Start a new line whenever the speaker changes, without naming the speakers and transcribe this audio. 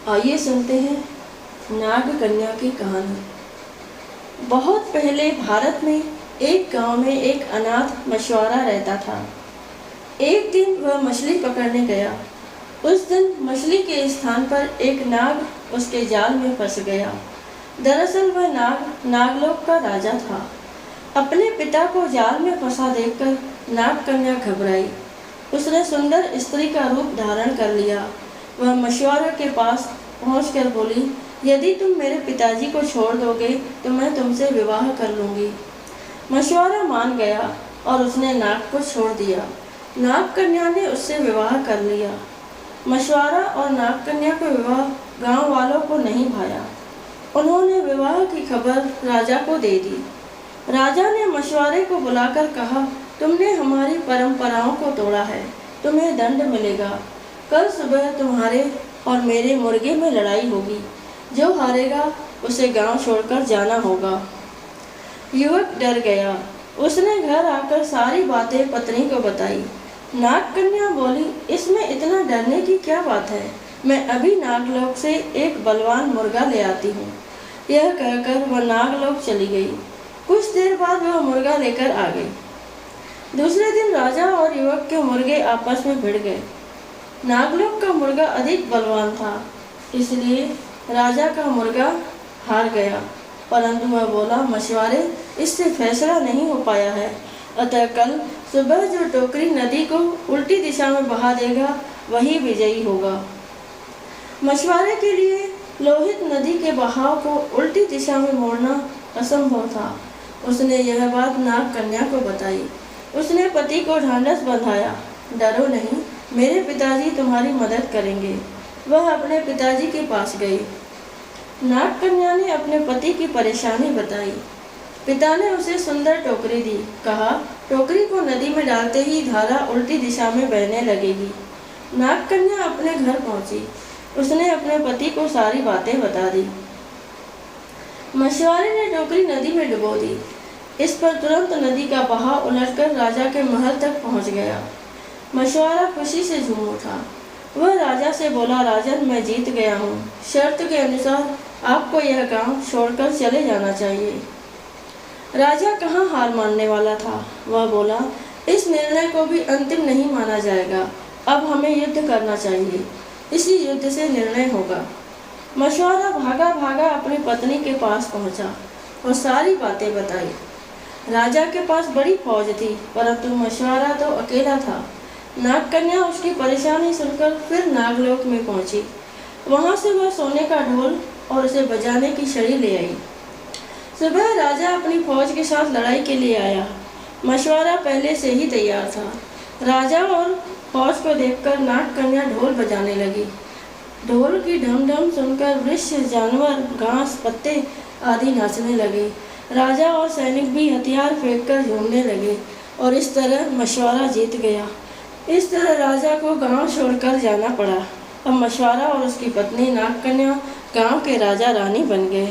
आइए सुनते हैं नाग कन्या की कहानी। बहुत पहले भारत में एक गांव में एक अनाथ मछुआरा रहता था। एक दिन वह मछली पकड़ने गया। उस दिन मछली के स्थान पर एक नाग उसके जाल में फंस गया। दरअसल वह नाग नागलोक का राजा था। अपने पिता को जाल में फंसा देखकर नाग कन्या घबराई। उसने सुंदर स्त्री का रूप धारण कर लिया। वह मछुआरे के पास पहुंचकर बोली, यदि तुम मेरे पिताजी को छोड़ दोगे तो मैं तुमसे विवाह कर लूंगी। मछुआरा मान गया और उसने नाग को छोड़ दिया। नाग कन्या ने उससे विवाह कर लिया। मछुआरा और नाग कन्या का विवाह गांव वालों को नहीं भाया। उन्होंने विवाह की खबर राजा को दे दी। राजा ने मछुआरे को बुलाकर कहा, तुमने हमारी परंपराओं को तोड़ा है, तुम्हें दंड मिलेगा। कल सुबह तुम्हारे और मेरे मुर्गे में लड़ाई होगी। जो हारेगा उसे गांव छोड़कर जाना होगा। युवक डर गया। उसने घर आकर सारी बातें पत्नी को बताई। नाग कन्या बोली, इसमें इतना डरने की क्या बात है, मैं अभी नागलोक से एक बलवान मुर्गा ले आती हूँ। यह कहकर वह नागलोक चली गई। कुछ देर बाद वह मुर्गा लेकर आ गई। दूसरे दिन राजा और युवक के मुर्गे आपस में भिड़ गए। नागलोक का मुर्गा अधिक बलवान था, इसलिए राजा का मुर्गा हार गया। परंतु वह बोला, मछुआरे, इससे फैसला नहीं हो पाया है, अतः कल सुबह जो टोकरी नदी को उल्टी दिशा में बहा देगा वही विजयी होगा। मछुआरे के लिए लोहित नदी के बहाव को उल्टी दिशा में मोड़ना असंभव था। उसने यह बात नाग कन्या को बताई। उसने पति को ढांढस बंधाया, डरो नहीं, मेरे पिताजी तुम्हारी मदद करेंगे। वह अपने पिताजी के पास गई। नाग कन्या ने अपने पति की परेशानी बताई। पिता ने उसे सुंदर टोकरी दी। कहा, टोकरी को नदी में डालते ही धारा उल्टी दिशा में बहने लगेगी। नाग कन्या अपने घर पहुंची। उसने अपने पति को सारी बातें बता दी। मछुआरे ने टोकरी नदी में डुबो दी। इस पर तुरंत नदी का बहाव उलटकर राजा के महल तक पहुंच गया। मछुआरा खुशी से झूम उठा। वह राजा से बोला, राजन, मैं जीत गया हूँ। शर्त के अनुसार आपको यह गांव छोड़कर चले जाना चाहिए। राजा कहाँ हार मानने वाला था। वह बोला, इस निर्णय को भी अंतिम नहीं माना जाएगा। अब हमें युद्ध करना चाहिए। इसी युद्ध से निर्णय होगा। मछुआरा भागा भागा अपनी पत्नी के पास पहुंचा और सारी बातें बताई। राजा के पास बड़ी फौज थी, परंतु मछुआरा तो अकेला था। नाग कन्या उसकी परेशानी सुनकर फिर नागलोक में पहुंची। वहां से वह सोने का ढोल और उसे बजाने की छड़ी ले आई। सुबह राजा अपनी फौज के साथ लड़ाई के लिए आया। मछुआरा पहले से ही तैयार था। राजा और फौज को देखकर नाग कन्या ढोल बजाने लगी। ढोल की ढम ढम सुनकर वृक्ष, जानवर, घास, पत्ते आदि नाचने लगे। राजा और सैनिक भी हथियार फेंककर झूमने लगे और इस तरह मछुआरा जीत गया। इस तरह राजा को गांव छोड़कर जाना पड़ा। अब मछुआरा और उसकी पत्नी नाग कन्या गांव के राजा रानी बन गए।